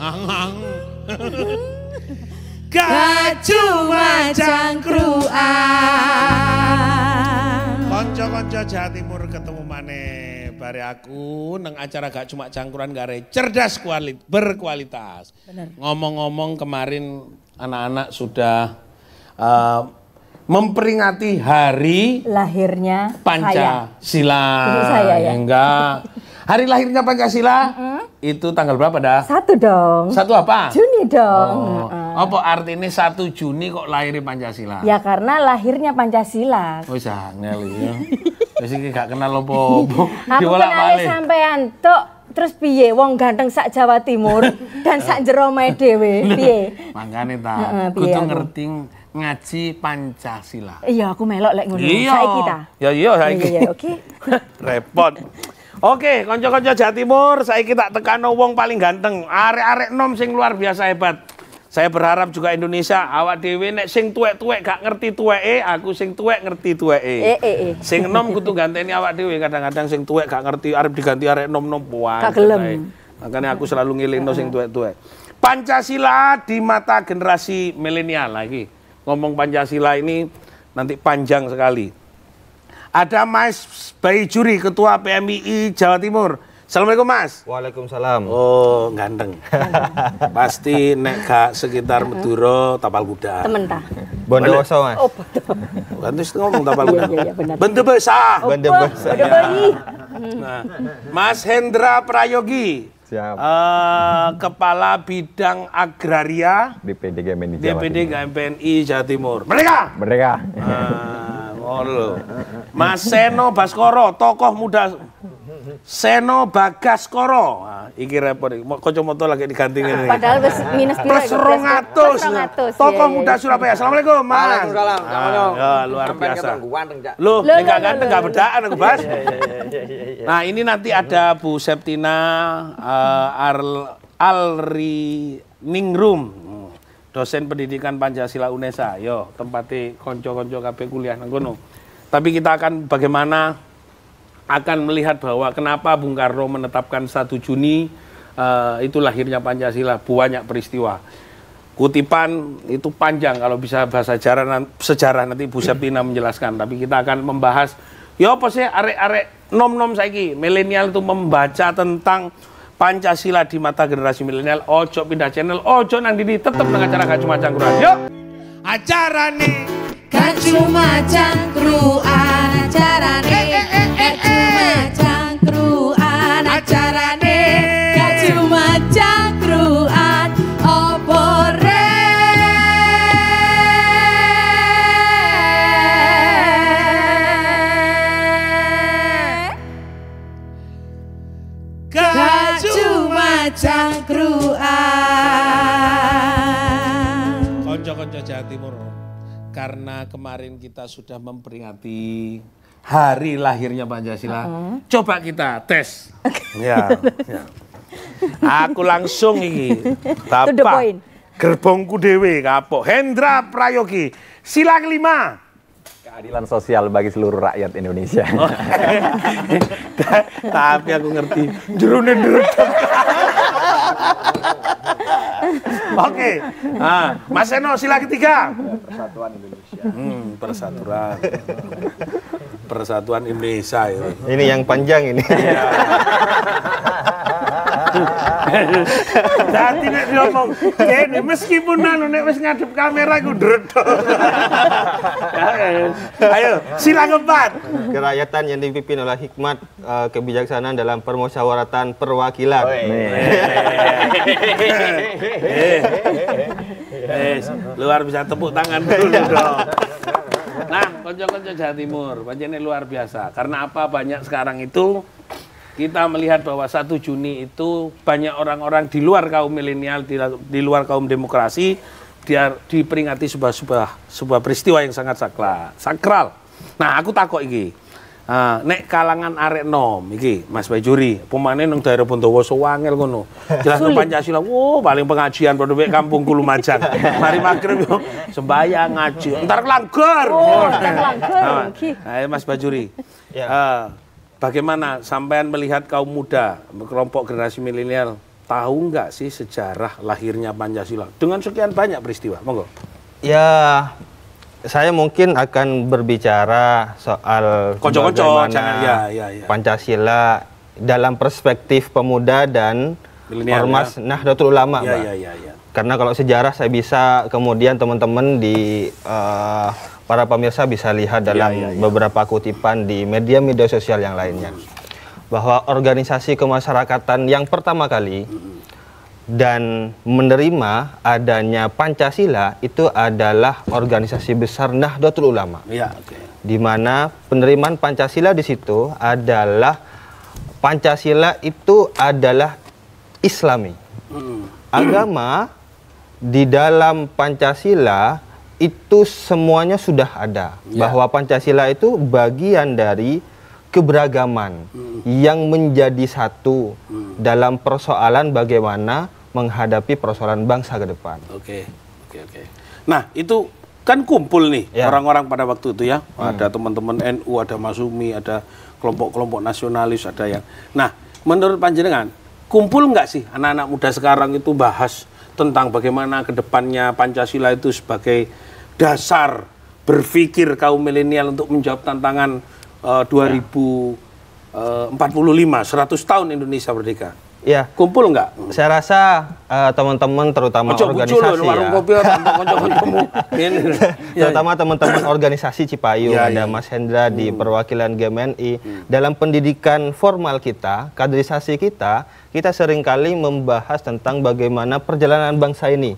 Angang. Gak cuma cangkruan. Konco-konco Jawa Timur ketemu maneh bare aku nang acara gak cuma cangkruan gare cerdas berkualitas. Ngomong-ngomong kemarin anak-anak sudah memperingati hari lahirnya Pancasila. Saya ya. Enggak. Hari lahirnya Pancasila itu tanggal berapa dah? 1 dong. 1 apa? Juni dong. Apa artinya 1 Juni kok lahir Pancasila? Ya karena lahirnya Pancasila. Oh angel ya. Wis iki gak kenal opo-opo. Aku kenal sampean tok. Terus piye wong ganteng sak Jawa Timur dan sak jero omahe dhewe. Piye? Makane ta, kudu ngerti ngaji Pancasila. Iya, aku melok lek ngono. Saiki ta. Ya iya saiki. Iya, oke. Repot. Oke, konco-konco Jawa Timur, saiki tak tekano wong paling ganteng, arek-arek nom sing luar biasa hebat. Saya berharap juga Indonesia awak dhewe nek sing tuwek-tuwek gak ngerti tuweke, aku sing tuwek ngerti tuweke. Sing nom kudu ganteni awak dhewe, kadang-kadang sing tuwek gak ngerti arep diganti arek nom-nom puan. Gak gelem. Makanya aku selalu ngilingno sing tuwek-tuwek. Pancasila di mata generasi milenial lagi. Ngomong Pancasila ini nanti panjang sekali. Ada Mas Bayi Juri, Ketua PMII Jawa Timur. Assalamualaikum Mas. Waalaikumsalam. Oh, ganteng. Pasti nek gak sekitar Madura tapal kuda. Temen ta? Bondowoso Mas. Oh, betul. Kan terus ngomong tapal kuda. Iya, benar. Bende besar. Bende besar. Nah, Mas Hendra Prayogi. Siap. Kepala Bidang Agraria DPD GMPNI Jawa DPD Timur. GMPNI Jawa Timur. Merdeka. Merdeka. Mas Seno Baskoro, tokoh muda Seno Bagaskoro. Iki repot iki. Kacamata lagi diganti ngene. Padahal wis minus piro? Plus 200. Tokoh muda Surabaya. Assalamualaikum, Mas. Waalaikumsalam. Ya, luar biasa. Loh, enggak ganteng enggak bedaan aku, Bas. Nah, ini nanti ada Bu Septina Alri Ningrum, dosen pendidikan Pancasila UNESA. Yo, tempatnya konco-konco kabeh kuliah nang kono. Tapi kita akan bagaimana akan melihat bahwa kenapa Bung Karno menetapkan 1 Juni itu lahirnya Pancasila, banyak peristiwa. Kutipan itu panjang, kalau bisa bahasa sejarah nanti Bu Septina menjelaskan. Tapi kita akan membahas, ya apa sih arek-arek nom-nom saiki, milenial itu membaca tentang Pancasila di mata generasi milenial. Ojo pindah channel, ojo nang dini, tetep nang acara Gak Cuma Cangkruan. Yuk! Acarane Gak Cuma Cangkruan, acarane Gak Cuma Cangkruan, acarane Gak Cuma Cangkruan, opo Gak Cuma Cangkruan. konco-konco Jawa Timur, karena kemarin kita sudah memperingati hari lahirnya Pancasila, coba kita tes. Ya. Aku langsung iki. Bapak gerbongku dewe kapok. Hendra Prayogi, sila kelima. Keadilan sosial bagi seluruh rakyat Indonesia. Tapi aku ngerti. Jerune ndredeg. Oke. Nah, Mas Seno sila ketiga. Persatuan Indonesia. Persatuan. Persatuan Indonesia ya. Ini yang panjang ini. Dadi nek diomong kene meskipun anu nek wis ngadep kamera iku ndredeg. Ayo, sila keempat. Kerakyatan yang dipimpin oleh hikmat kebijaksanaan dalam permusyawaratan perwakilan. Luar bisa tepuk tangan dulu dong. Nah, konco-konco Jawa Timur, pancene luar biasa. Karena apa? Banyak sekarang itu kita melihat bahwa 1 Juni itu banyak orang-orang di luar kaum milenial, di luar kaum demokrasi, dia diperingati sebuah peristiwa yang sangat sakral. Nah, aku takut iki. Nek kalangan arek nom iki Mas Bajuri, pemane nang daerah Bondowoso wangel ngono. Jelas Pancasila, paling pengajian padha mek kampung Kulumajan. Mari magrib yo sembayang ngaji. Entar langgar. Ayo Mas Bajuri. Bagaimana sampean melihat kaum muda, kelompok generasi milenial tahu nggak sih sejarah lahirnya Pancasila dengan sekian banyak peristiwa? Monggo. Ya, saya mungkin akan berbicara soal bagaimana Pancasila dalam perspektif pemuda dan Ormas Nahdlatul Ulama, Pak. Karena kalau sejarah saya bisa kemudian teman-teman di para pemirsa bisa lihat dalam beberapa kutipan di media-media sosial yang lainnya. Bahwa organisasi kemasyarakatan yang pertama kali dan menerima adanya Pancasila itu adalah organisasi besar Nahdlatul Ulama. Di mana penerimaan Pancasila di situ adalah Pancasila itu adalah Islami. Agama di dalam Pancasila itu semuanya sudah ada. Bahwa Pancasila itu bagian dari keberagaman yang menjadi satu dalam persoalan bagaimana menghadapi persoalan bangsa ke depan. Oke. Nah, itu kan kumpul nih orang-orang pada waktu itu ya. Ada teman-teman NU, ada Masumi, ada kelompok-kelompok nasionalis, ada yang. Nah, menurut panjenengan, kumpul nggak sih anak-anak muda sekarang itu bahas tentang bagaimana ke depannya Pancasila itu sebagai dasar berpikir kaum milenial untuk menjawab tantangan 2045, 100 tahun Indonesia merdeka. Ya. Kumpul nggak? Saya rasa teman-teman terutama organisasi terutama teman-teman organisasi Cipayu, ada Mas Hendra di perwakilan GMNI. Dalam pendidikan formal kita, kaderisasi kita seringkali membahas tentang bagaimana perjalanan bangsa ini.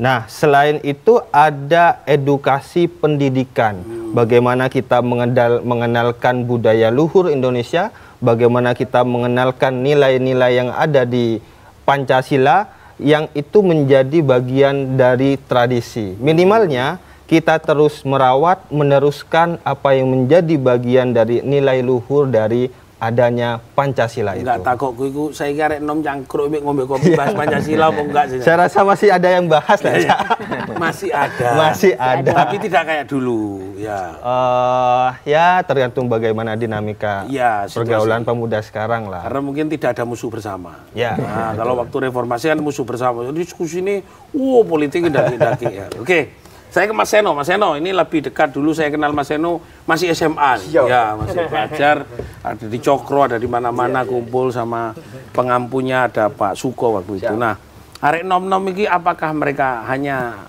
Nah, selain itu ada edukasi pendidikan. Bagaimana kita mengenalkan budaya luhur Indonesia, bagaimana kita mengenalkan nilai-nilai yang ada di Pancasila yang itu menjadi bagian dari tradisi. Minimalnya kita terus merawat, meneruskan apa yang menjadi bagian dari nilai luhur dari adanya Pancasila itu. Enggak takutku itu saya kira nom cangkruk ngombe kopi bahas Pancasila apa enggak sih? Saya rasa masih ada yang bahas lah. Masih ada. Masih ada. Tapi tidak kayak dulu, ya. Ya tergantung bagaimana dinamika pergaulan pemuda sekarang lah. Karena mungkin tidak ada musuh bersama. Ya. Nah, kalau waktu reformasi kan musuh bersama. Diskusi ini, politik daki-daki ya. Oke. Saya ke Mas Seno. Mas Seno ini lebih dekat, dulu saya kenal Mas Seno masih SMA. Ya, masih belajar, ada di Cokro, ada di mana-mana kumpul sama pengampunya, ada Pak Suko waktu itu. Nah, arek nom-nom ini apakah mereka hanya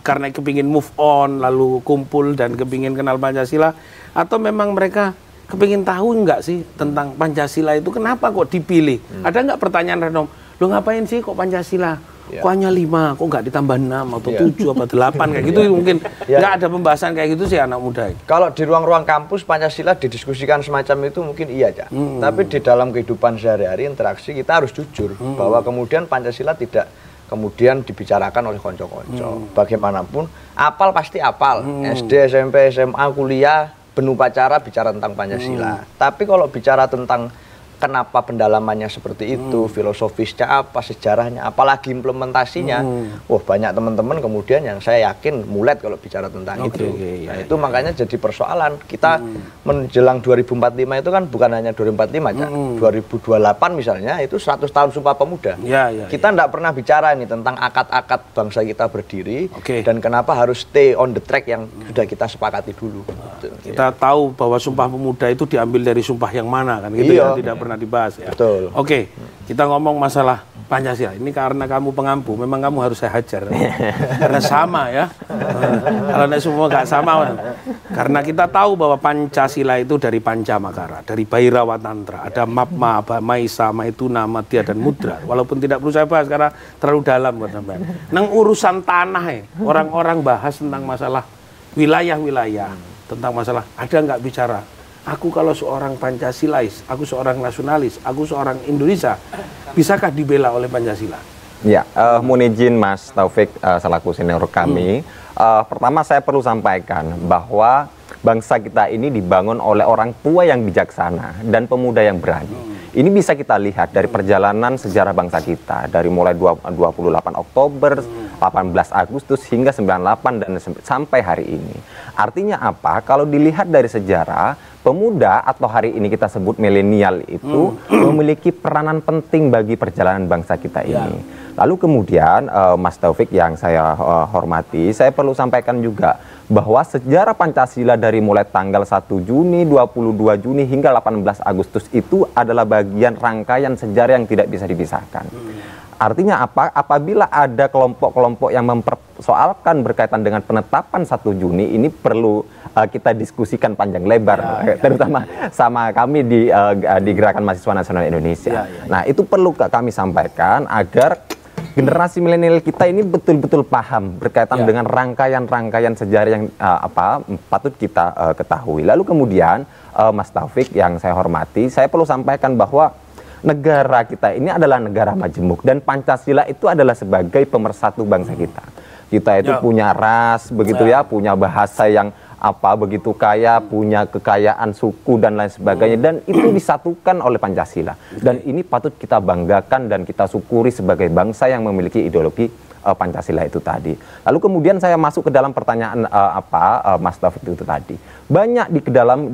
karena kepingin move on lalu kumpul dan kepingin kenal Pancasila, atau memang mereka kepingin tahu enggak sih tentang Pancasila itu kenapa kok dipilih? Ada enggak pertanyaan random, lo ngapain sih kok Pancasila? Kok hanya 5, kok nggak ditambah 6 atau 7 atau 8 kayak gitu mungkin nggak ada pembahasan kayak gitu sih anak muda. Kalau di ruang-ruang kampus Pancasila didiskusikan semacam itu mungkin iya aja. Tapi di dalam kehidupan sehari-hari interaksi kita harus jujur bahwa kemudian Pancasila tidak kemudian dibicarakan oleh konco-konco. Bagaimanapun apal pasti apal. SD, SMP, SMA, kuliah, berupacara bicara tentang Pancasila. Tapi kalau bicara tentang kenapa pendalamannya seperti itu, filosofisnya apa, sejarahnya, apalagi implementasinya. Wah, banyak teman-teman kemudian yang saya yakin mulet kalau bicara tentang itu. Nah, itu makanya jadi persoalan. Kita menjelang 2045 itu kan bukan hanya 2045, Cak. 2028 misalnya, itu 100 tahun Sumpah Pemuda. Kita tidak pernah bicara nih tentang akad-akad bangsa kita berdiri, dan kenapa harus stay on the track yang sudah kita sepakati dulu. Kita tahu bahwa Sumpah Pemuda itu diambil dari sumpah yang mana, kan gitu ya, tidak pernah dibahas ya. Betul. Oke, kita ngomong masalah Pancasila. Ini karena kamu pengampu, memang kamu harus saya hajar. Karena sama ya. Kalau tidak semua nggak sama. Karena kita tahu bahwa Pancasila itu dari Pancamakara, dari Bhairawa Tantra. Ada Mapma, Maisa, Maituna, Madya, dan Mudra. Walaupun tidak perlu saya bahas karena terlalu dalam buat sampean. Nang urusan tanah ya, orang-orang bahas tentang masalah wilayah-wilayah, tentang masalah ada nggak bicara. Aku kalau seorang Pancasilais, aku seorang nasionalis, aku seorang Indonesia, bisakah dibela oleh Pancasila? Ya, mohon izin Mas Taufik selaku senior kami. Pertama saya perlu sampaikan bahwa bangsa kita ini dibangun oleh orang tua yang bijaksana dan pemuda yang berani. Ini bisa kita lihat dari perjalanan sejarah bangsa kita, dari mulai 28 Oktober, 18 Agustus hingga 98 dan sampai hari ini. Artinya apa? Kalau dilihat dari sejarah, pemuda atau hari ini kita sebut milenial itu memiliki peranan penting bagi perjalanan bangsa kita ini. Lalu kemudian Mas Taufik yang saya hormati, saya perlu sampaikan juga bahwa sejarah Pancasila dari mulai tanggal 1 Juni, 22 Juni hingga 18 Agustus itu adalah bagian rangkaian sejarah yang tidak bisa dipisahkan. Artinya apa? Apabila ada kelompok-kelompok yang mempersoalkan berkaitan dengan penetapan 1 Juni, ini perlu kita diskusikan panjang lebar, terutama sama kami di Gerakan Mahasiswa Nasional Indonesia. Nah, itu perlu kami sampaikan agar generasi milenial kita ini betul-betul paham berkaitan dengan rangkaian-rangkaian sejarah yang patut kita ketahui. Lalu kemudian Mas Taufik yang saya hormati, saya perlu sampaikan bahwa negara kita ini adalah negara majemuk dan Pancasila itu adalah sebagai pemersatu bangsa kita. Kita itu punya ras, begitu ya, punya bahasa yang begitu kaya, punya kekayaan suku dan lain sebagainya, dan itu disatukan oleh Pancasila. Dan ini patut kita banggakan dan kita syukuri sebagai bangsa yang memiliki ideologi Pancasila itu tadi. Lalu kemudian saya masuk ke dalam pertanyaan Mas Taufik itu tadi. Banyak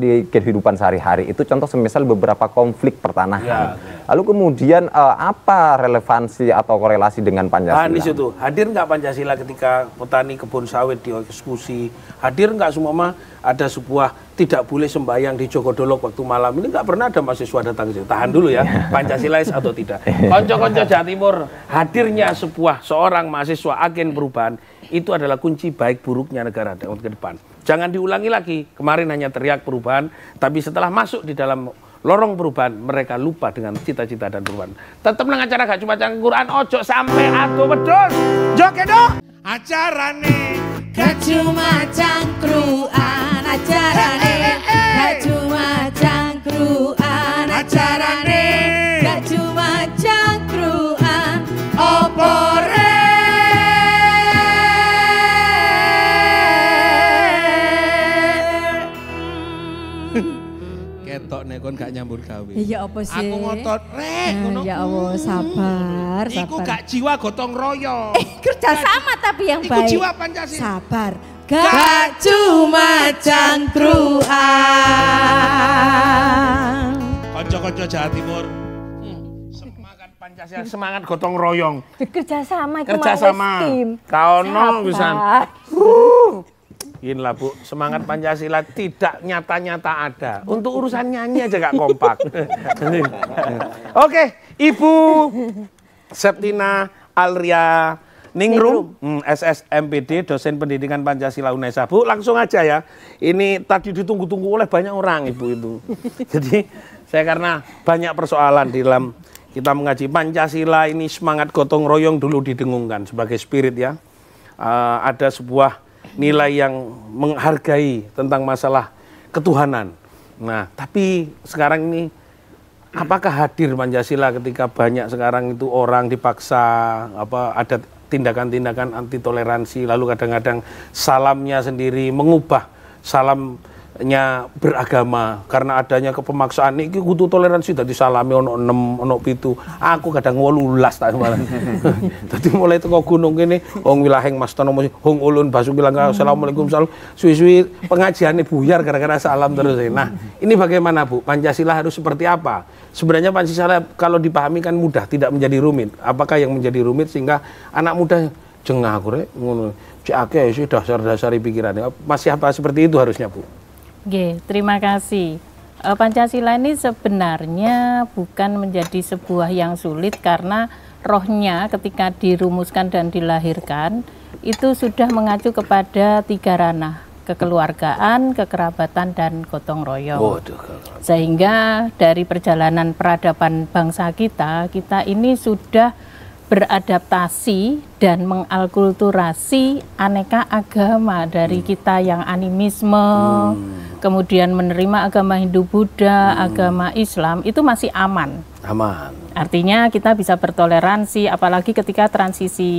di kehidupan sehari-hari itu contoh semisal beberapa konflik pertanahan. Lalu kemudian apa relevansi atau korelasi dengan Pancasila? Di situ hadir nggak Pancasila ketika petani kebun sawit dieksekusi? Hadir nggak semua ada sebuah tidak boleh sembahyang di Jogodolok waktu malam? Ini nggak pernah ada mahasiswa datang ke situ. Tahan dulu ya, Pancasilais atau tidak? Konco-konco Jawa Timur, hadirnya seorang mahasiswa agen perubahan itu adalah kunci baik buruknya negara ke depan. Jangan diulangi lagi. Kemarin hanya teriak perubahan, tapi setelah masuk di dalam lorong perubahan, mereka lupa dengan cita-cita dan perubahan. Tetap nang acara gak cuma Quran, ojo sampai atuh wedhus. Jogedo acarane gak cuma cangkruan, acarane gak cuma cangkruan, acarane gak cuma cangkruan, opore ketok nek kon gak nyambut gawe. Iya apa sih? Aku ngotot rek ngono. Ya Allah, sabar, sabar. Iku gak jiwa gotong royong. Kerjasama tapi yang Iku baik. jiwa Pancasila. Sabar. gak cuma cangkruan. Konco-konco Jawa Timur. Semangat Pancasila, semangat gotong royong. Kerjasama itu Kerjasama. tim. Kaono pisan. Inilah Bu, semangat Pancasila tidak nyata-nyata ada. Untuk urusan nyanyi aja gak kompak. Oke, Ibu Septina Alria Ningrum, SSMPD, dosen pendidikan Pancasila UNESA. Bu, langsung aja ya. Ini tadi ditunggu-tunggu oleh banyak orang Ibu itu. Jadi saya karena banyak persoalan di dalam kita mengaji Pancasila ini, semangat gotong royong dulu didengungkan sebagai spirit ya. Ada sebuah nilai yang menghargai tentang masalah ketuhanan. Nah, tapi sekarang ini apakah hadir Pancasila ketika banyak sekarang itu orang dipaksa ada tindakan-tindakan anti toleransi, lalu kadang-kadang salamnya sendiri mengubah salamnya beragama karena adanya kepemaksaan iki kudu toleransi dadi salami ono 6 ono 7 aku kadang 18 tak malah. Dadi mulai teko gunung kene wong wilaheng Mas Tono hong ulun basu bilang assalamualaikum salam suwi-suwi pengajiane buyar gara-gara salam terus. Nah, ini bagaimana Bu? Pancasila harus seperti apa? Sebenarnya Pancasila kalau dipahami kan mudah, tidak menjadi rumit. Apakah yang menjadi rumit sehingga anak muda jengah aku rek ngono cek akeh sih dasar-dasari pikirannya. Masih apa seperti itu harusnya Bu? Oke, terima kasih. Pancasila ini sebenarnya bukan menjadi sebuah yang sulit karena rohnya ketika dirumuskan dan dilahirkan itu sudah mengacu kepada 3 ranah, kekeluargaan, kekerabatan, dan gotong royong. Sehingga dari perjalanan peradaban bangsa kita ini sudah beradaptasi dan mengalkulturasi aneka agama dari kita yang animisme, kemudian menerima agama Hindu-Buddha, agama Islam, itu masih aman. Aman. Artinya kita bisa bertoleransi, apalagi ketika transisi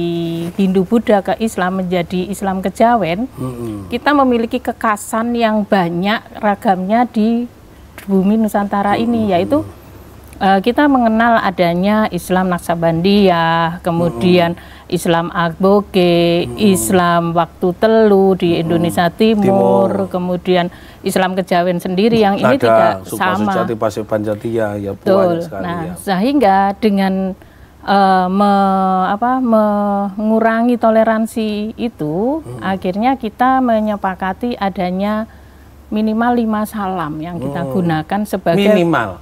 Hindu-Buddha ke Islam menjadi Islam kejawen, kita memiliki kekasan yang banyak ragamnya di bumi Nusantara ini, yaitu kita mengenal adanya Islam Naksabandiyah, kemudian Islam Agboge, Islam Waktu Telu di Indonesia Timur, kemudian Islam Kejawen sendiri yang ini tidak sama. Sujati, Pasir Panjatia, ya betul. Sekali, nah, ya. Sehingga dengan mengurangi toleransi itu, akhirnya kita menyepakati adanya minimal 5 salam yang kita gunakan sebagai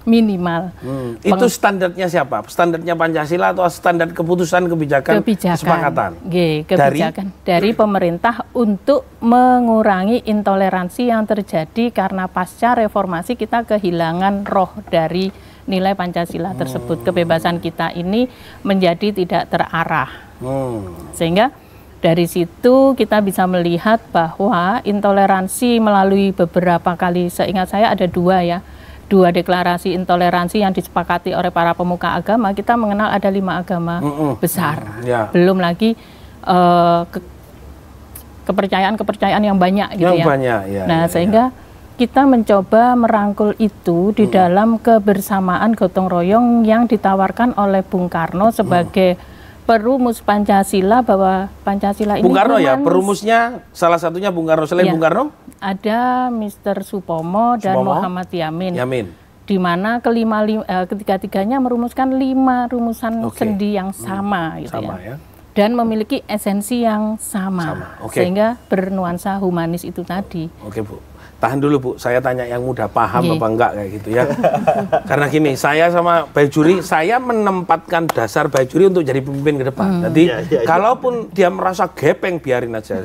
minimal. Itu standarnya siapa? Standarnya Pancasila atau standar keputusan kebijakan kesepakatan? Kebijakan dari pemerintah untuk mengurangi intoleransi yang terjadi karena pasca reformasi kita kehilangan roh dari nilai Pancasila tersebut. Kebebasan kita ini menjadi tidak terarah. Sehingga dari situ kita bisa melihat bahwa intoleransi melalui beberapa kali, seingat saya ada 2 ya, 2 deklarasi intoleransi yang disepakati oleh para pemuka agama. Kita mengenal ada 5 agama besar, belum lagi kepercayaan-kepercayaan yang banyak gitu ya. Sehingga kita mencoba merangkul itu di dalam kebersamaan gotong royong yang ditawarkan oleh Bung Karno sebagai perumus Pancasila, bahwa Pancasila ini Bung Karno ya, perumusnya salah satunya Bung Karno. Selain Bung Karno? Ada Mr. Supomo dan Muhammad Yamin. Di mana ketiga-tiganya merumuskan 5 rumusan sendi yang sama gitu ya. Dan memiliki esensi yang sama. Sehingga bernuansa humanis itu tadi. Oke, Bu. Tahan dulu, Bu, saya tanya yang mudah paham apa enggak kayak gitu ya. Karena gini, saya sama Baijuri, saya menempatkan dasar Baijuri untuk jadi pemimpin ke depan. Jadi kalaupun dia merasa gepeng, biarin aja.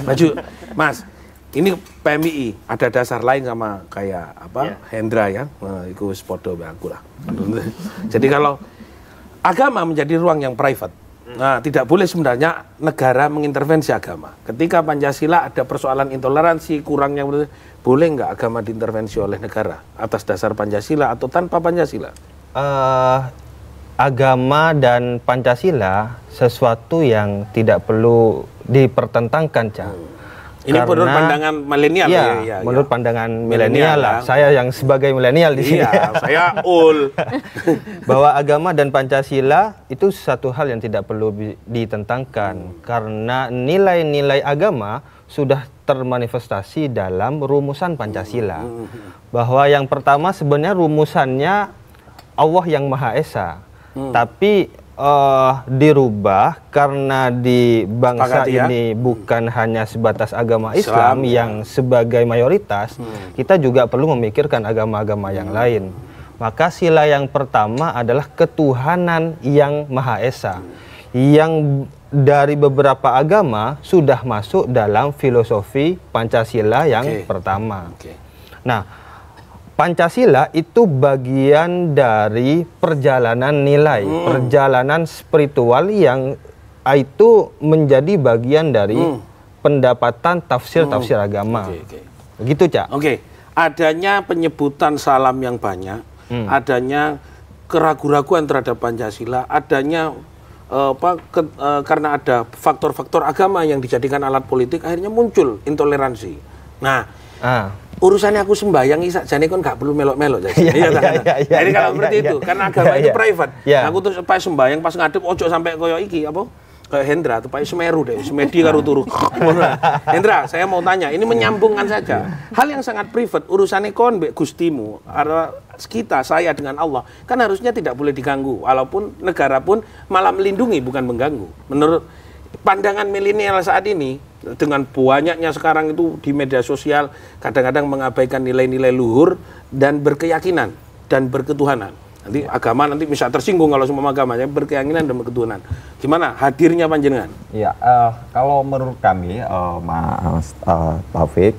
Baju, Mas, ini PMII ada dasar lain sama kayak apa Hendra ya, itu podo aku lah. Jadi kalau agama menjadi ruang yang private, nah, tidak boleh sebenarnya negara mengintervensi agama. Ketika Pancasila ada persoalan intoleransi, kurangnya, boleh nggak agama diintervensi oleh negara atas dasar Pancasila atau tanpa Pancasila? Agama dan Pancasila sesuatu yang tidak perlu dipertentangkan, Cak. Ini menurut pandangan milenial ya? Menurut pandangan milenial lah. Saya yang sebagai milenial di sini. Saya bahwa agama dan Pancasila itu satu hal yang tidak perlu ditentangkan karena nilai-nilai agama sudah termanifestasi dalam rumusan Pancasila. Bahwa yang pertama sebenarnya rumusannya Allah yang Maha Esa, tapi dirubah karena di bangsa ini bukan hanya sebatas agama Islam yang sebagai mayoritas, kita juga perlu memikirkan agama-agama yang lain. Maka sila yang pertama adalah ketuhanan yang Maha Esa, yang dari beberapa agama sudah masuk dalam filosofi Pancasila yang pertama. Nah, Pancasila itu bagian dari perjalanan nilai, perjalanan spiritual yang itu menjadi bagian dari pendapatan tafsir-tafsir agama. Begitu, Cak? Adanya penyebutan salam yang banyak, adanya keraguan-raguan terhadap Pancasila, adanya karena ada faktor-faktor agama yang dijadikan alat politik, akhirnya muncul intoleransi. Nah, urusannya aku sembahyang isak jane kon gak perlu melok-melok jadi kalau seperti itu karena agama itu private. Aku tuh pas sembahyang pas ngadep ojo sampai koyo iki apa kayak Hendra tuh Pak Semeru deh, Semedi karo turu. Hendra, saya mau tanya, ini menyambungkan saja. Hal yang sangat private, urusannya kon mbek Gustimu, kita, saya dengan Allah, kan harusnya tidak boleh diganggu. Walaupun negara pun malah melindungi, bukan mengganggu. Menurut pandangan milenial saat ini, dengan banyaknya sekarang itu di media sosial, kadang-kadang mengabaikan nilai-nilai luhur dan berkeyakinan dan berketuhanan. Nanti agama nanti bisa tersinggung kalau semua agamanya berkeyakinan dan berketuhanan. Gimana hadirnya panjenengan? Ya, kalau menurut kami, Mas Taufik,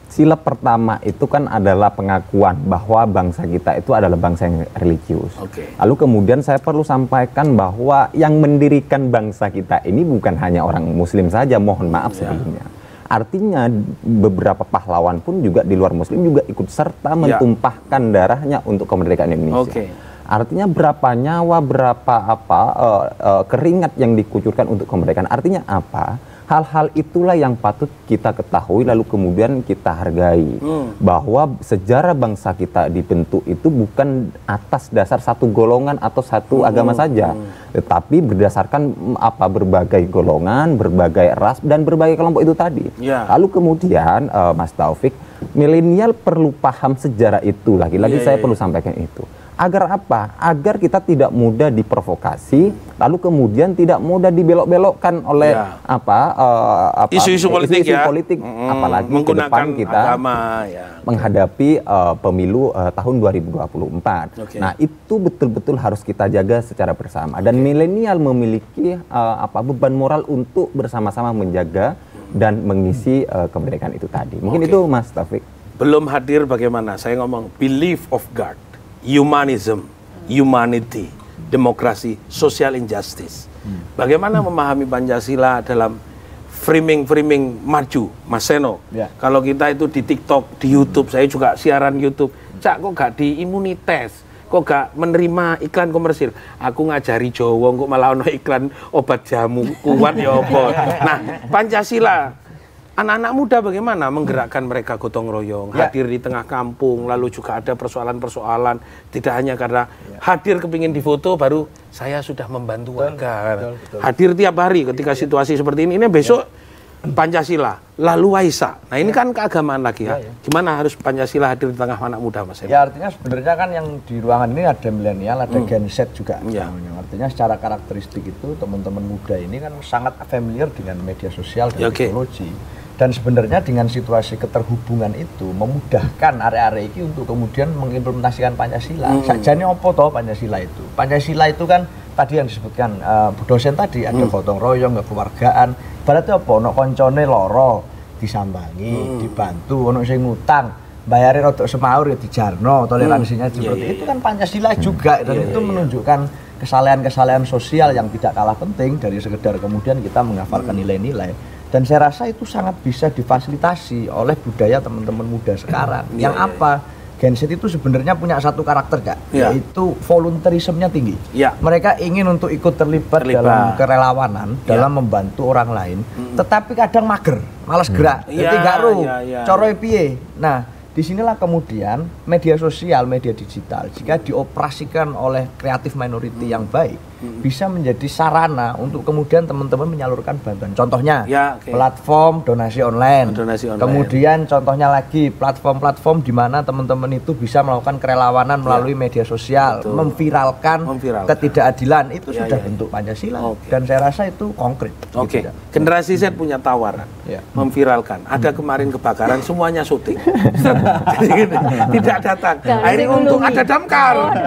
sila pertama itu kan adalah pengakuan bahwa bangsa kita itu adalah bangsa yang religius. Lalu kemudian saya perlu sampaikan bahwa yang mendirikan bangsa kita ini bukan hanya orang Muslim saja, mohon maaf sebelumnya. Artinya beberapa pahlawan pun juga di luar Muslim juga ikut serta mentumpahkan darahnya untuk kemerdekaan Indonesia. Artinya berapa nyawa, berapa keringat yang dikucurkan untuk kemerdekaan. Artinya apa? Hal-hal itulah yang patut kita ketahui lalu kemudian kita hargai. Bahwa sejarah bangsa kita dibentuk itu bukan atas dasar satu golongan atau satu agama saja, tetapi berdasarkan berbagai golongan, berbagai ras dan berbagai kelompok itu tadi. Lalu kemudian Mas Taufik, milenial perlu paham sejarah itu. Lagi-lagi saya perlu sampaikan itu. Agar apa? Agar kita tidak mudah diprovokasi, lalu kemudian tidak mudah dibelok-belokkan oleh isu-isu politik, apalagi ke depan kita menghadapi pemilu tahun 2024. Nah, itu betul-betul harus kita jaga secara bersama. Dan milenial memiliki beban moral untuk bersama-sama menjaga dan mengisi kemerdekaan itu tadi. Mungkin itu Mas Taufik. Belum hadir bagaimana? Saya ngomong belief of God. Humanism, humanity, demokrasi, social injustice. Bagaimana memahami Pancasila dalam framing maju, Mas Seno? Kalau kita itu di TikTok, di YouTube, saya juga siaran YouTube. Cak, kok gak di imunites? Kok gak menerima iklan komersil? Aku ngajari Jawa, kok malah ono iklan obat jamu kuat ya apa? Nah, Pancasila. Anak-anak muda bagaimana menggerakkan mereka gotong royong, hadir di tengah kampung, lalu juga ada persoalan-persoalan, tidak hanya karena hadir kepingin difoto, baru saya sudah membantu warga. Hadir tiap hari ketika situasi seperti ini besok Pancasila, lalu Waisak. Nah ini kan keagamaan lagi ya. Gimana harus Pancasila hadir di tengah anak muda, Mas? Ya artinya sebenarnya kan yang di ruangan ini ada milenial, ada Gen Z juga. Artinya secara karakteristik itu teman-teman muda ini kan sangat familiar dengan media sosial dan teknologi. Dan sebenarnya dengan situasi keterhubungan itu memudahkan area-area ini untuk kemudian mengimplementasikan Pancasila. Sajane opo toh Pancasila itu? Pancasila itu kan tadi yang disebutkan Bu dosen tadi, ada gotong royong, kekeluargaan. Berarti apa? Ono koncone loro disambangi, dibantu, ono sing ngutang, bayarin rodok semaur ya dijarno, toleransinya seperti itu kan Pancasila juga. Dan itu menunjukkan kesalahan-kesalahan sosial yang tidak kalah penting dari sekedar kemudian kita menghafalkan nilai-nilai. Dan saya rasa itu sangat bisa difasilitasi oleh budaya teman-teman muda sekarang. Yang apa? Gen Z itu sebenarnya punya satu karakter, Kak, yaitu volunteerismenya tinggi. Mereka ingin untuk ikut terlibat dalam kerelawanan, dalam membantu orang lain, tetapi kadang mager, malas gerak, jadi gak ru, coroy piye. Nah, disinilah kemudian media sosial, media digital, jika dioperasikan oleh kreatif minority yang baik, bisa menjadi sarana untuk kemudian teman-teman menyalurkan bantuan. Contohnya, platform donasi online. Kemudian contohnya lagi, platform-platform di mana teman-teman itu bisa melakukan kerelawanan melalui media sosial, memviralkan ketidakadilan. Itu sudah bentuk Pancasila. Dan saya rasa itu konkret. Generasi Z punya tawaran, memviralkan. Ada kemarin kebakaran, semuanya syuting. Tidak datang. Akhirnya untung ada damkar.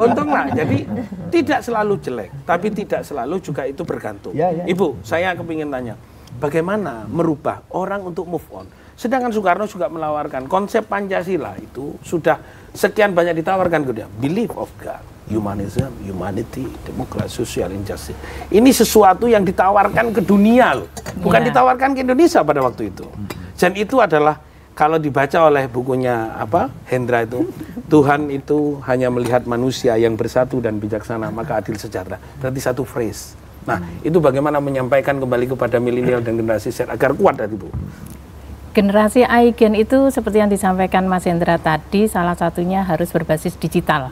Untunglah. Jadi tidak selalu jelek, tapi tidak selalu juga itu bergantung. Ibu, saya kepingin tanya, bagaimana merubah orang untuk move on? Sedangkan Soekarno juga menawarkan konsep Pancasila itu sudah sekian banyak ditawarkan ke dia. Belief of God, humanism, humanity, demokrasi, social injustice. Ini sesuatu yang ditawarkan ke dunia loh, bukan ditawarkan ke Indonesia pada waktu itu. Dan itu adalah kalau dibaca oleh bukunya Hendra itu, Tuhan itu hanya melihat manusia yang bersatu dan bijaksana, maka adil sejahtera. Berarti satu phrase. Nah, itu bagaimana menyampaikan kembali kepada milenial dan generasi Z agar kuat dari Bu? Generasi Aigen itu seperti yang disampaikan Mas Hendra tadi, salah satunya harus berbasis digital.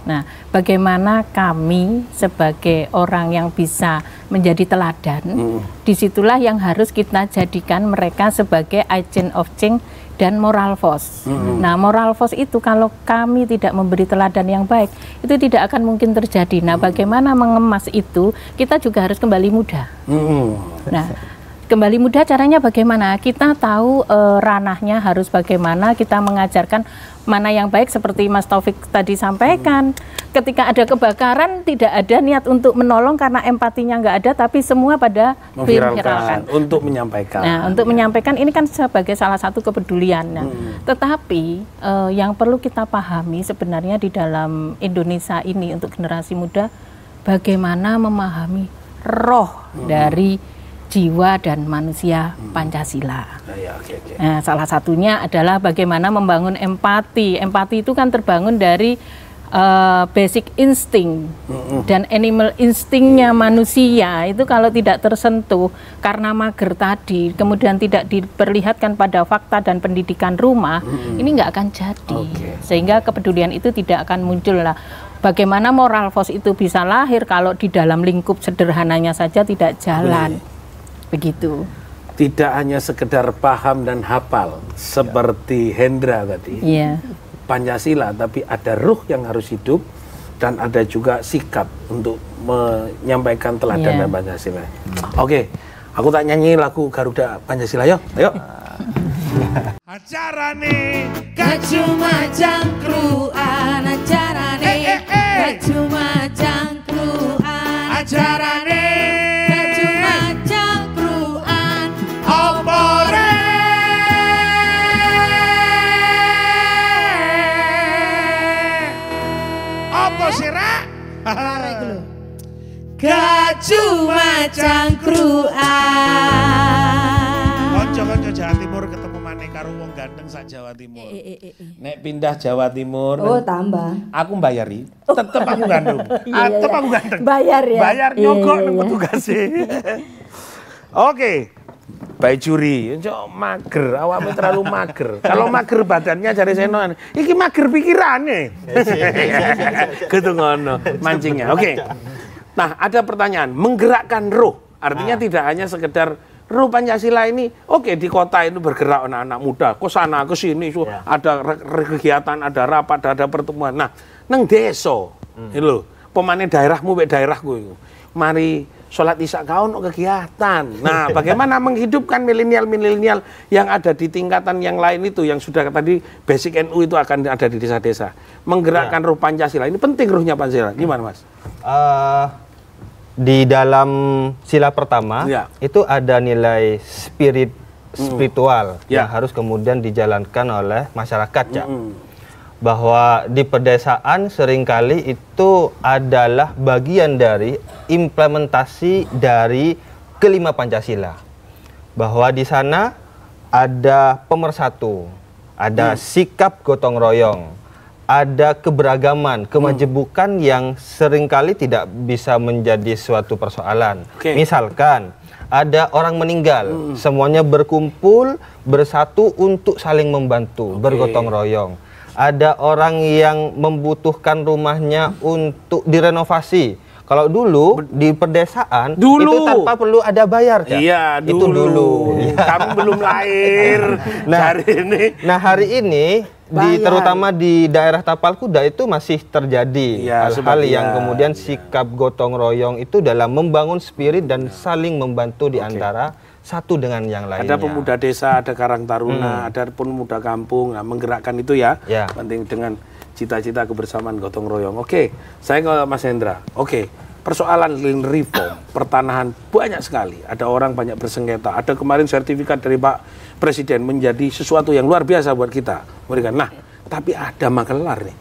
Nah, bagaimana kami sebagai orang yang bisa menjadi teladan, disitulah yang harus kita jadikan mereka sebagai agent of change dan moral force. Nah, moral force itu kalau kami tidak memberi teladan yang baik, itu tidak akan mungkin terjadi. Nah, bagaimana mengemas itu, kita juga harus kembali muda. Nah, kembali muda caranya bagaimana? Kita tahu ranahnya harus bagaimana, kita mengajarkan mana yang baik seperti Mas Taufik tadi sampaikan. Ketika ada kebakaran tidak ada niat untuk menolong karena empatinya nggak ada, tapi semua pada memviralkan. Untuk menyampaikan. Nah, untuk menyampaikan ini kan sebagai salah satu kepedulian. Nah, tetapi yang perlu kita pahami sebenarnya di dalam Indonesia ini untuk generasi muda, bagaimana memahami roh dari jiwa dan manusia Pancasila. Nah, salah satunya adalah bagaimana membangun empati. Empati itu kan terbangun dari basic insting dan animal instingnya manusia itu kalau tidak tersentuh karena mager tadi, kemudian tidak diperlihatkan pada fakta dan pendidikan rumah, ini nggak akan jadi. Sehingga kepedulian itu tidak akan muncul lah. Bagaimana moral force itu bisa lahir kalau di dalam lingkup sederhananya saja tidak jalan. Begitu. Tidak hanya sekedar paham dan hafal seperti Hendra tadi. Pancasila, tapi ada ruh yang harus hidup dan ada juga sikap untuk menyampaikan teladan dan Pancasila. Oke, aku tak nyanyi lagu Garuda Pancasila, yuk. Acarane gak cuma cangkruan, acarane gak cuma cangkruan, acarane gak cuma cangkruan, opore opo sira gak cuma cangkruan. Konco-konco Jawa Timur ketemu maneh karo wong ganteng sak Jawa Timur. Nek pindah Jawa Timur, tambah. aku bayari, tetep aku gandeng. Tetep aku ganteng. Bayar ya. Bayar nyogok nang petugas. Oke. Baik juri, mager, awakmu terlalu mager. Kalau mager badannya jare senoan, iki mager pikirane. Gitu ngono mancingnya. Oke. Nah, ada pertanyaan, menggerakkan roh. Artinya tidak hanya sekedar roh Pancasila ini, oke, di kota itu bergerak anak-anak muda, ke sana ke sini, ada kegiatan, ada rapat, ada pertemuan. Nah, nang desa, lho, pemane daerahmu mek daerahku itu. Mari sholat isya kaon kegiatan. Nah, bagaimana menghidupkan milenial-milenial yang ada di tingkatan yang lain itu, yang sudah tadi basic NU itu akan ada di desa-desa. Menggerakkan roh Pancasila, ini penting rohnya Pancasila. Gimana, Mas? Di dalam sila pertama itu ada nilai spiritual yang harus kemudian dijalankan oleh masyarakat, Cak. Bahwa di pedesaan seringkali itu adalah bagian dari implementasi dari kelima Pancasila. Bahwa di sana ada pemersatu, ada sikap gotong royong, ada keberagaman, kemajemukan yang seringkali tidak bisa menjadi suatu persoalan. Misalkan ada orang meninggal, semuanya berkumpul, bersatu untuk saling membantu, bergotong royong. Ada orang yang membutuhkan rumahnya untuk direnovasi. Kalau dulu di pedesaan itu tanpa perlu ada bayar, Cak. Iya, itu dulu. Kamu belum lahir. Hari ini terutama di daerah Tapal Kuda itu masih terjadi hal-hal yang kemudian sikap gotong royong itu dalam membangun spirit dan saling membantu di antara satu dengan yang lainnya. Ada pemuda desa, ada karang taruna, ada pemuda kampung. Nah, menggerakkan itu penting dengan cita-cita kebersamaan gotong royong. Oke, saya ke Mas Hendra. Oke, persoalan reform pertanahan banyak sekali. Ada orang banyak bersengketa. Ada kemarin sertifikat dari Pak Presiden menjadi sesuatu yang luar biasa buat kita. Nah, tapi ada makelar nih.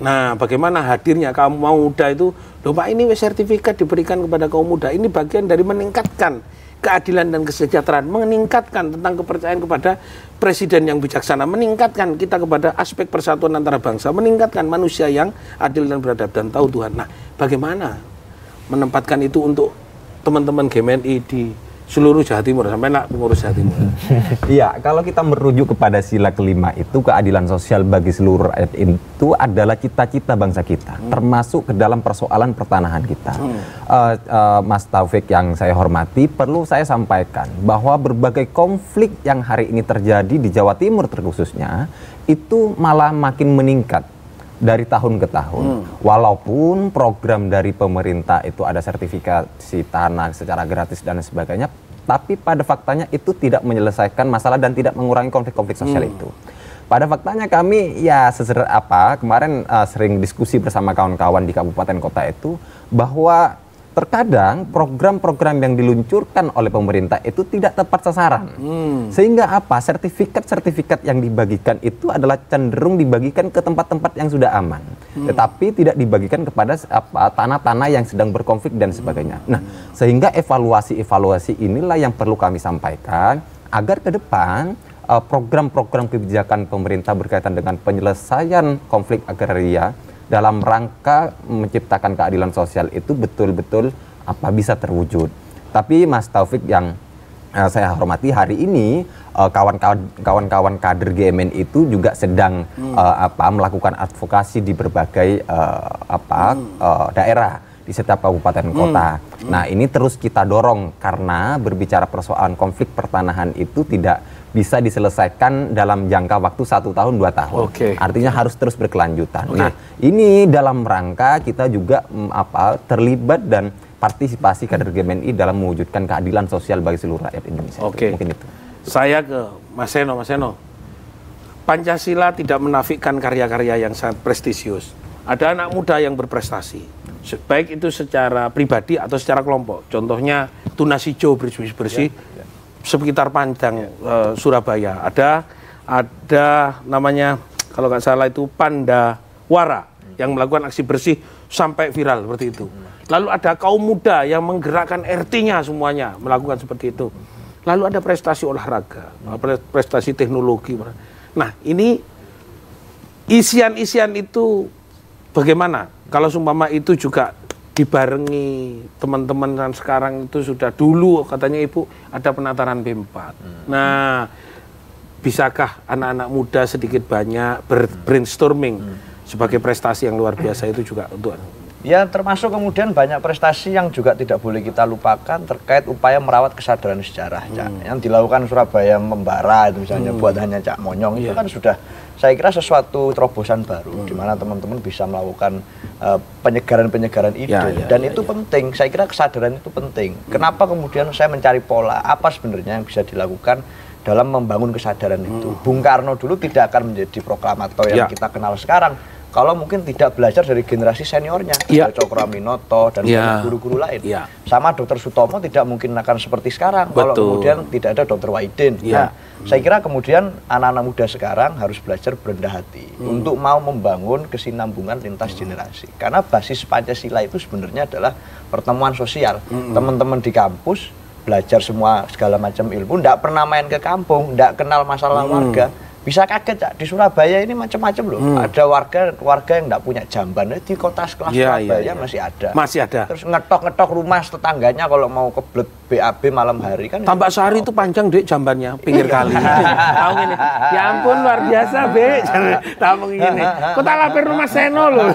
Nah, bagaimana hadirnya kaum muda itu? Loh Pak, ini sertifikat diberikan kepada kaum muda. Ini bagian dari meningkatkan keadilan dan kesejahteraan, meningkatkan tentang kepercayaan kepada presiden yang bijaksana, meningkatkan kita kepada aspek persatuan antara bangsa, meningkatkan manusia yang adil dan beradab dan tahu Tuhan. Nah, bagaimana menempatkan itu untuk teman-teman GMNI di seluruh Jawa Timur, sampai nak pengurus Jawa Timur? Iya, kalau kita merujuk kepada sila kelima itu, keadilan sosial bagi seluruh rakyat itu adalah cita-cita bangsa kita, termasuk ke dalam persoalan pertanahan kita. Mas Taufik yang saya hormati, perlu saya sampaikan bahwa berbagai konflik yang hari ini terjadi di Jawa Timur terkhususnya, itu malah makin meningkat dari tahun ke tahun. Walaupun program dari pemerintah itu ada sertifikasi tanah secara gratis dan sebagainya, tapi pada faktanya itu tidak menyelesaikan masalah dan tidak mengurangi konflik-konflik sosial itu. Pada faktanya kami kemarin sering diskusi bersama kawan-kawan di kabupaten kota itu, bahwa terkadang program-program yang diluncurkan oleh pemerintah itu tidak tepat sasaran. Sehingga sertifikat-sertifikat yang dibagikan itu adalah cenderung dibagikan ke tempat-tempat yang sudah aman. Tetapi tidak dibagikan kepada tanah-tanah yang sedang berkonflik dan sebagainya. Nah, sehingga evaluasi inilah yang perlu kami sampaikan agar ke depan program-program kebijakan pemerintah berkaitan dengan penyelesaian konflik agraria dalam rangka menciptakan keadilan sosial itu betul-betul bisa terwujud. Tapi Mas Taufik yang saya hormati, hari ini kawan-kawan kader GMN itu juga sedang melakukan advokasi di berbagai daerah di setiap kabupaten kota. Nah, ini terus kita dorong karena berbicara persoalan konflik pertanahan itu tidak bisa diselesaikan dalam jangka waktu 1 tahun 2 tahun. Artinya harus terus berkelanjutan. Nah, ini dalam rangka kita juga terlibat dan partisipasi kader GMNI dalam mewujudkan keadilan sosial bagi seluruh rakyat Indonesia. Mungkin itu. Saya ke Mas Seno. Mas Seno, Pancasila tidak menafikan karya-karya yang sangat prestisius. Ada anak muda yang berprestasi, baik itu secara pribadi atau secara kelompok. Contohnya Tunas Hijau bersih-bersih sekitar Panjang Surabaya. Ada namanya kalau nggak salah itu Pandawara yang melakukan aksi bersih sampai viral seperti itu. Lalu ada kaum muda yang menggerakkan RT-nya semuanya melakukan seperti itu. Lalu ada prestasi olahraga, prestasi teknologi. Nah, ini isian-isian itu bagaimana? Kalau seumpama itu juga dibarengi teman-teman yang sekarang itu sudah dulu katanya Ibu ada penataran B4. Nah, bisakah anak-anak muda sedikit banyak brainstorming sebagai prestasi yang luar biasa itu juga untuk ya, termasuk kemudian banyak prestasi yang juga tidak boleh kita lupakan terkait upaya merawat kesadaran sejarah, yang dilakukan Surabaya Membara itu misalnya buat hanya Cak Monyong itu kan sudah saya kira sesuatu terobosan baru di mana teman-teman bisa melakukan penyegaran-penyegaran ide dan itu penting. Saya kira kesadaran itu penting. Kenapa kemudian saya mencari pola apa sebenarnya yang bisa dilakukan dalam membangun kesadaran itu. Bung Karno dulu tidak akan menjadi proklamator yang kita kenal sekarang kalau mungkin tidak belajar dari generasi seniornya, Cokroaminoto dan guru-guru lain. Sama Dr. Sutomo tidak mungkin akan seperti sekarang kalau kemudian tidak ada Dr. Wahidin. Nah, saya kira kemudian anak-anak muda sekarang harus belajar berendah hati untuk mau membangun kesinambungan lintas generasi. Karena basis Pancasila itu sebenarnya adalah pertemuan sosial. Teman-teman di kampus belajar semua segala macam ilmu, tidak pernah main ke kampung, tidak kenal masalah warga. Bisa kaget, Cak, di Surabaya ini macam-macam loh. Ada warga yang tidak punya jamban di kota sekelas Surabaya masih ada. Masih ada. Terus ngetok-ngetok rumah tetangganya kalau mau kebelet BAB malam hari kan. Tambak Sari itu panjang dek jambannya, pinggir kali. Tahu gini. Ya ampun luar biasa, Be. Tahu gini. Kota lapir rumah Seno loh.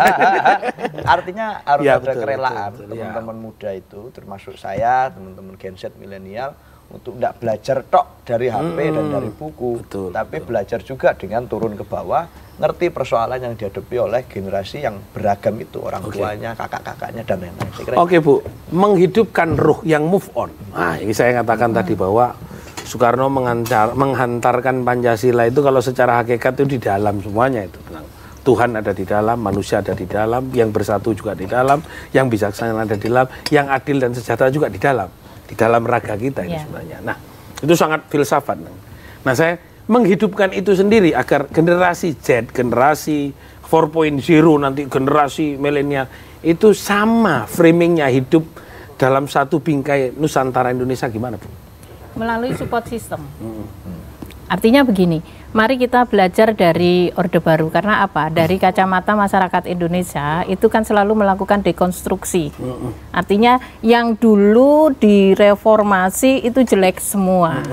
Artinya harus ada kerelaan teman-teman muda itu, termasuk saya, teman-teman Gen Z milenial, untuk tidak belajar tok dari HP dan dari buku, tapi belajar juga dengan turun ke bawah, ngerti persoalan yang dihadapi oleh generasi yang beragam itu, orang tuanya, kakak-kakaknya, dan lain-lain. Oke, Bu, menghidupkan ruh yang move on. Nah, ini saya katakan tadi bahwa Soekarno menghantarkan Pancasila itu kalau secara hakikat itu di dalam semuanya itu. Tuhan ada di dalam, manusia ada di dalam, yang bersatu juga di dalam, yang bijaksana ada di dalam, yang adil dan sejahtera juga di dalam raga kita ini sebenarnya. Nah, itu sangat filsafat. Nah, saya menghidupkan itu sendiri agar generasi Z, generasi 4.0, nanti generasi milenial itu sama framingnya hidup dalam satu bingkai Nusantara Indonesia gimana, Bu? Melalui support system. Artinya begini, mari kita belajar dari Orde Baru. Karena apa? Dari kacamata masyarakat Indonesia itu kan selalu melakukan dekonstruksi. Artinya yang dulu direformasi itu jelek semua.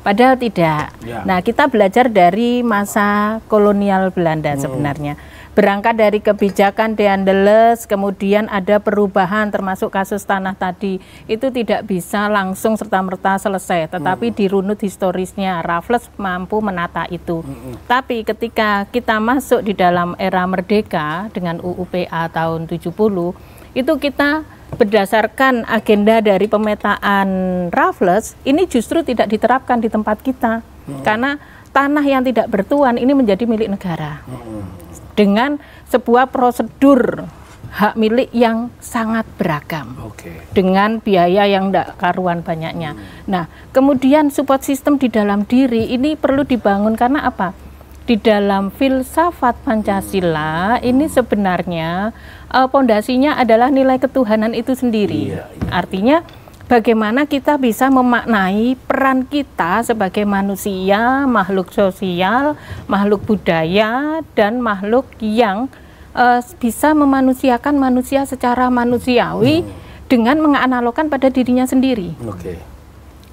Padahal tidak. Nah, kita belajar dari masa kolonial Belanda sebenarnya. Berangkat dari kebijakan De Angeles, kemudian ada perubahan termasuk kasus tanah tadi. Itu tidak bisa langsung serta-merta selesai, tetapi dirunut historisnya. Raffles mampu menata itu. Tapi ketika kita masuk di dalam era merdeka dengan UUPA tahun 70, itu kita berdasarkan agenda dari pemetaan Raffles, ini justru tidak diterapkan di tempat kita. Karena tanah yang tidak bertuan ini menjadi milik negara. Dengan sebuah prosedur hak milik yang sangat beragam, dengan biaya yang tidak karuan banyaknya. Nah, kemudian support system di dalam diri ini perlu dibangun karena apa? Di dalam filsafat Pancasila ini sebenarnya pondasinya adalah nilai ketuhanan itu sendiri. Artinya bagaimana kita bisa memaknai peran kita sebagai manusia, makhluk sosial, makhluk budaya, dan makhluk yang bisa memanusiakan manusia secara manusiawi dengan menganalogkan pada dirinya sendiri.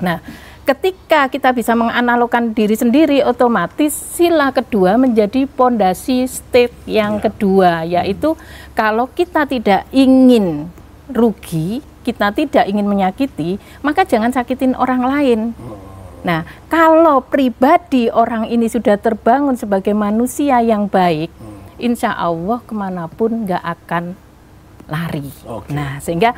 Nah, ketika kita bisa menganalogkan diri sendiri, otomatis sila kedua menjadi pondasi state yang kedua, yaitu kalau kita tidak ingin rugi, kita tidak ingin menyakiti, maka jangan sakitin orang lain. Nah, kalau pribadi orang ini sudah terbangun sebagai manusia yang baik, insya Allah kemanapun nggak akan lari. Nah, sehingga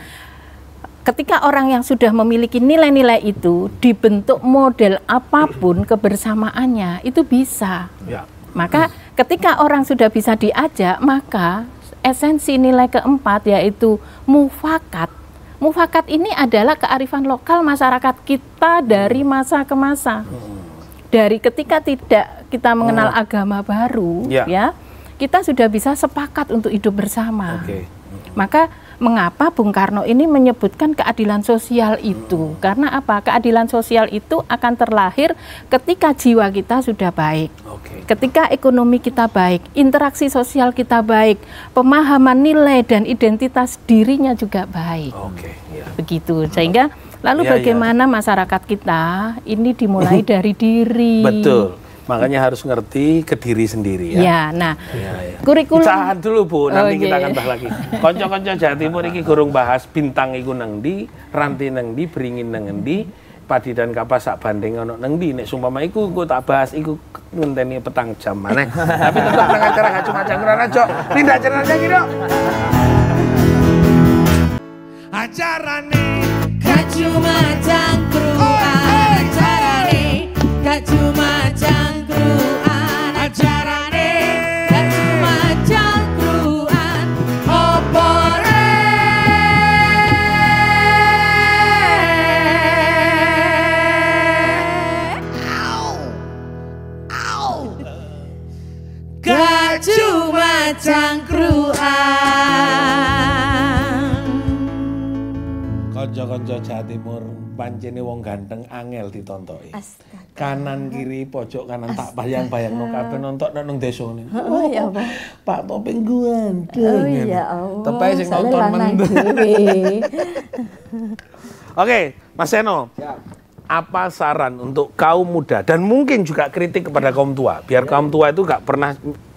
ketika orang yang sudah memiliki nilai-nilai itu, dibentuk model apapun kebersamaannya, itu bisa. Maka ketika orang sudah bisa diajak, maka esensi nilai keempat yaitu mufakat. Mufakat ini adalah kearifan lokal masyarakat kita dari masa ke masa. Dari ketika tidak kita mengenal agama baru, ya, kita sudah bisa sepakat untuk hidup bersama. Maka mengapa Bung Karno ini menyebutkan keadilan sosial itu? Karena apa? Keadilan sosial itu akan terlahir ketika jiwa kita sudah baik, ketika ekonomi kita baik, interaksi sosial kita baik, pemahaman nilai dan identitas dirinya juga baik. Begitu, sehingga lalu bagaimana masyarakat kita ini dimulai dari diri. Betul. Makanya harus ngerti ke diri sendiri ya. Ya, nah, kurikulum. Tahan dulu Bu, nanti kita akan bahas lagi. Konco-konco Jawa Timur iki gurung bahas bintang iku nang ndi, ranti nang ndi, beringin nang ndi, padi dan kapas sak banding ono nang ndi. Nek sumpama iku engko tak bahas iku ngenteni petang jam maneh. Tapi tetap nang acara Gaju Macang Rajo. Tindak acaranya iki, Dok. Acarane Gaju Macang Kruan, acarane Gaju Macang Kruan, acarane Gaju Macang Kruan, opo Gaju Macang Kruan. Konco-konco Jawa Timur, pancene wong ganteng angel ditontoki. Kanan kiri pojok kanan tak bayang-bayangno kabeh nonton nang desa ngene. Oh ya apa? Pak Topeng ganteng. Oh ya Allah. Tepai sing nonton meneng. Oke, Mas Seno. Apa saran untuk kaum muda dan mungkin juga kritik kepada kaum tua, biar kaum tua itu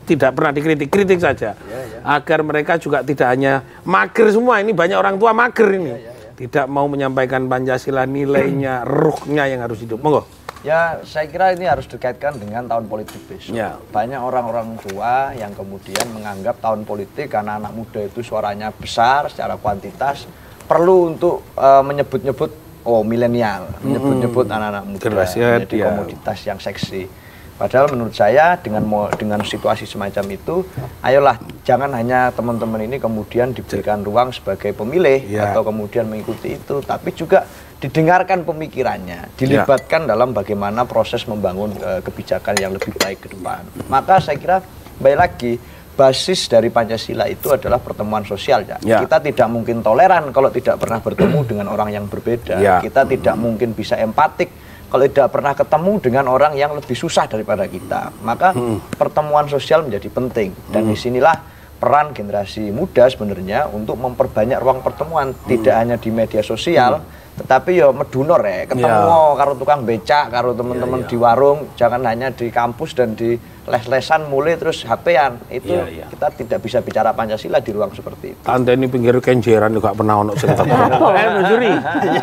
tidak pernah dikritik, kritik saja, agar mereka juga tidak hanya mager semua. Ini banyak orang tua mager ini, tidak mau menyampaikan Pancasila, nilainya, ruhnya yang harus hidup. Monggo. Ya, saya kira ini harus dikaitkan dengan tahun politik besok. Banyak orang-orang tua yang kemudian menganggap tahun politik karena anak muda itu suaranya besar secara kuantitas, perlu untuk menyebut-nyebut milenial, menyebut-nyebut anak-anak muda menjadi komoditas yang seksi. Padahal menurut saya dengan situasi semacam itu, ayolah jangan hanya teman-teman ini kemudian diberikan ruang sebagai pemilih atau kemudian mengikuti itu, tapi juga didengarkan pemikirannya, dilibatkan dalam bagaimana proses membangun kebijakan yang lebih baik ke depan. Maka saya kira baik lagi, basis dari Pancasila itu adalah pertemuan sosial. Kita tidak mungkin toleran kalau tidak pernah bertemu dengan orang yang berbeda. Kita tidak mungkin bisa empatik kalau tidak pernah ketemu dengan orang yang lebih susah daripada kita. Maka pertemuan sosial menjadi penting. Dan disinilah peran generasi muda sebenarnya untuk memperbanyak ruang pertemuan. Tidak hanya di media sosial, tetapi ya medunor ketemu karo tukang becak, karo teman-teman di warung. Jangan hanya di kampus dan di les-lesan mulai terus HP-an. Itu kita tidak bisa bicara Pancasila di ruang seperti itu. Tante ini pinggir kenjeran juga pernah ono sing teko. Ayo juri.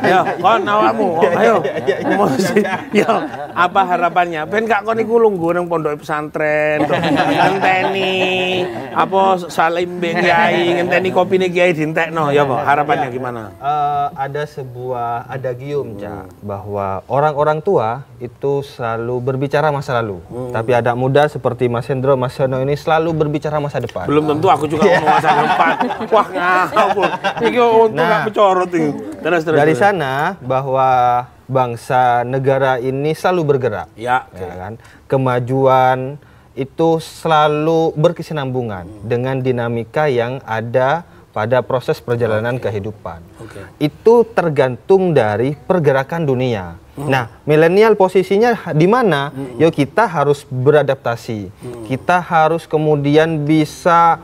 Ya, kon awakmu. Ayo. Ya, apa harapannya? Ben gak kon iku lungguh nang pondok pesantren, ngenteni apa salimbe kiai, ngenteni kopine kiai dientekno. Ya, Pak. Harapannya gimana? Ada sebuah adagium, Cak, bahwa orang-orang tua itu selalu berbicara masa lalu, tapi anak muda seperti Mas Hendro, Mas Seno ini selalu berbicara masa depan. Belum tentu aku juga ngomong masa depan. Wah, ngawur. Iki untung gak mencorot ini. Terus. Dari sana bahwa bangsa negara ini selalu bergerak. Ya kan? Kemajuan itu selalu berkesinambungan dengan dinamika yang ada pada proses perjalanan kehidupan. Itu tergantung dari pergerakan dunia. Nah, milenial posisinya di mana? Yo, kita harus beradaptasi. Kita harus kemudian bisa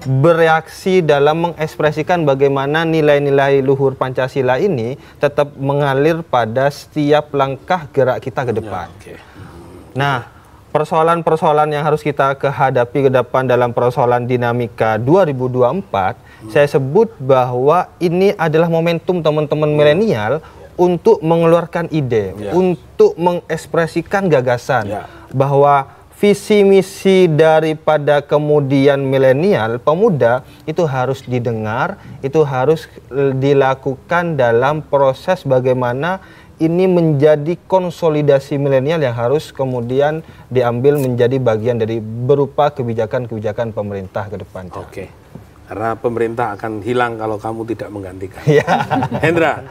bereaksi dalam mengekspresikan bagaimana nilai-nilai luhur Pancasila ini tetap mengalir pada setiap langkah gerak kita ke depan. Nah, persoalan-persoalan yang harus kita hadapi ke depan dalam persoalan dinamika 2024, saya sebut bahwa ini adalah momentum teman-teman milenial untuk mengeluarkan ide, untuk mengekspresikan gagasan, bahwa visi misi daripada kemudian milenial pemuda itu harus didengar, itu harus dilakukan dalam proses bagaimana ini menjadi konsolidasi milenial yang harus kemudian diambil menjadi bagian dari berupa kebijakan-kebijakan pemerintah ke depan. Oke, karena pemerintah akan hilang kalau kamu tidak menggantikan. Hendra,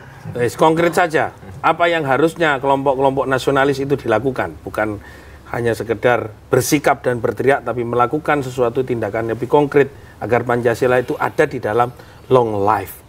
konkret saja, apa yang harusnya kelompok-kelompok nasionalis itu dilakukan, bukan hanya sekedar bersikap dan berteriak, tapi melakukan sesuatu tindakan lebih konkret agar Pancasila itu ada di dalam long life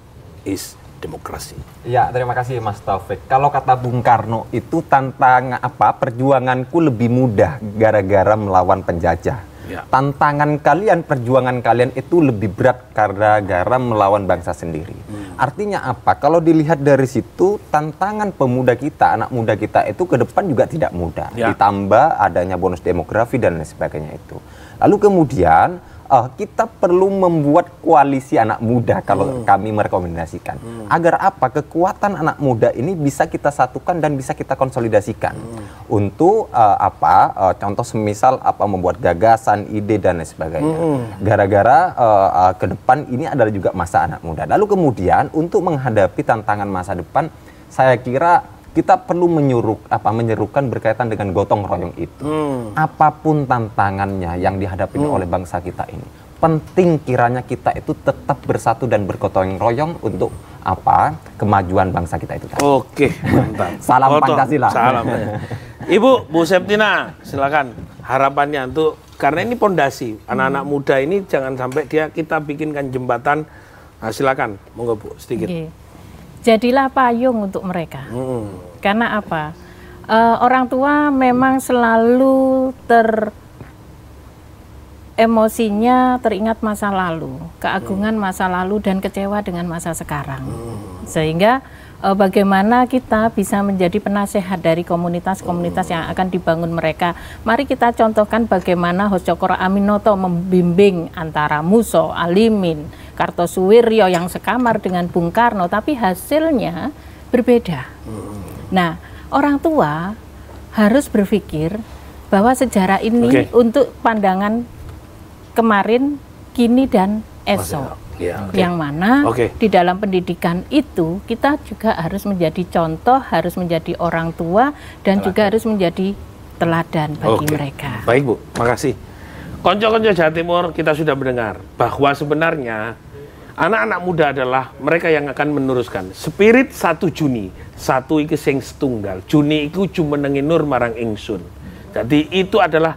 is demokrasi. Ya, terima kasih Mas Taufik. Kalau kata Bung Karno itu perjuanganku lebih mudah gara-gara melawan penjajah. Tantangan kalian, perjuangan kalian itu lebih berat gara-gara melawan bangsa sendiri. Artinya apa? Kalau dilihat dari situ, tantangan pemuda kita, anak muda kita itu ke depan juga tidak mudah. Ditambah adanya bonus demografi dan lain sebagainya itu. Lalu kemudian kita perlu membuat koalisi anak muda kalau kami merekomendasikan. Agar apa? Kekuatan anak muda ini bisa kita satukan dan bisa kita konsolidasikan. Untuk contoh semisal membuat gagasan, ide dan lain sebagainya. Gara-gara ke depan ini adalah juga masa anak muda. Lalu kemudian untuk menghadapi tantangan masa depan, saya kira kita perlu menyerukan berkaitan dengan gotong royong itu. Apapun tantangannya yang dihadapi oleh bangsa kita ini, penting kiranya kita itu tetap bersatu dan bergotong royong untuk kemajuan bangsa kita itu. Oke, mantap. Salam Pancasila. Salam. Ibu, Bu Septina, silakan harapannya untuk, karena ini pondasi anak-anak muda ini, jangan sampai kita bikinkan jembatan. Nah, silakan, monggo Bu, sedikit. Jadilah payung untuk mereka. Karena apa? Orang tua memang selalu emosinya teringat masa lalu, keagungan masa lalu dan kecewa dengan masa sekarang. Sehingga bagaimana kita bisa menjadi penasehat dari komunitas-komunitas yang akan dibangun mereka. Mari kita contohkan bagaimana Hocokoro Aminoto membimbing antara Muso, Alimin, Kartosuwiryo yang sekamar dengan Bung Karno, tapi hasilnya berbeda. Nah, orang tua harus berpikir bahwa sejarah ini untuk pandangan kemarin, kini, dan esok. Yang mana di dalam pendidikan itu kita juga harus menjadi contoh, harus menjadi orang tua, dan juga harus menjadi teladan bagi mereka. Baik Bu, makasih. Konco-konco Jawa Timur, kita sudah mendengar bahwa sebenarnya anak-anak muda adalah mereka yang akan meneruskan spirit 1 Juni. Satu iki sing setunggal. Juni iku jumenengi nur marang ingsun. Jadi itu adalah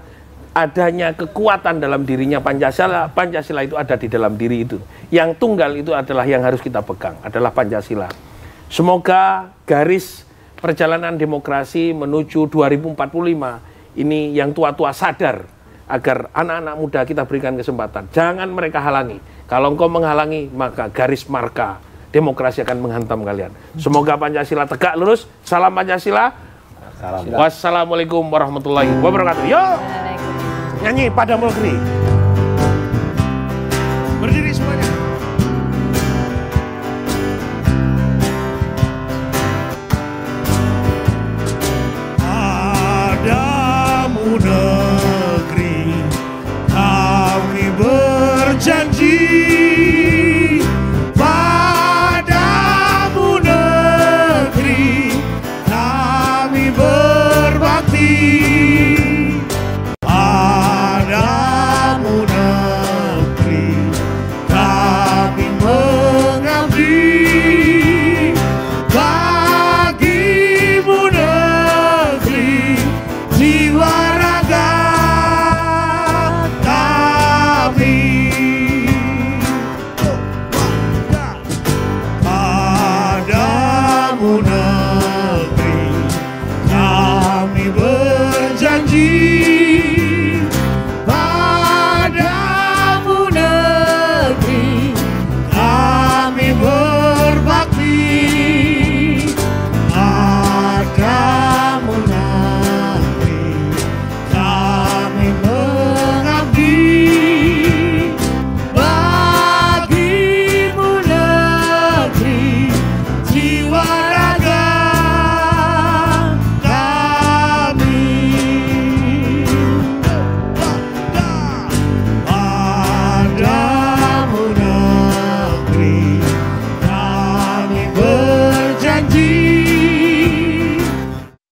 adanya kekuatan dalam dirinya Pancasila. Pancasila itu ada di dalam diri itu. Yang tunggal itu adalah yang harus kita pegang, adalah Pancasila. Semoga garis perjalanan demokrasi menuju 2045 ini yang tua-tua sadar agar anak-anak muda kita berikan kesempatan. Jangan mereka halangi. Kalau engkau menghalangi, maka garis marka demokrasi akan menghantam kalian. Semoga Pancasila tegak lurus. Salam Pancasila. Wassalamualaikum warahmatullahi wabarakatuh. Yo, nyanyi pada negeri.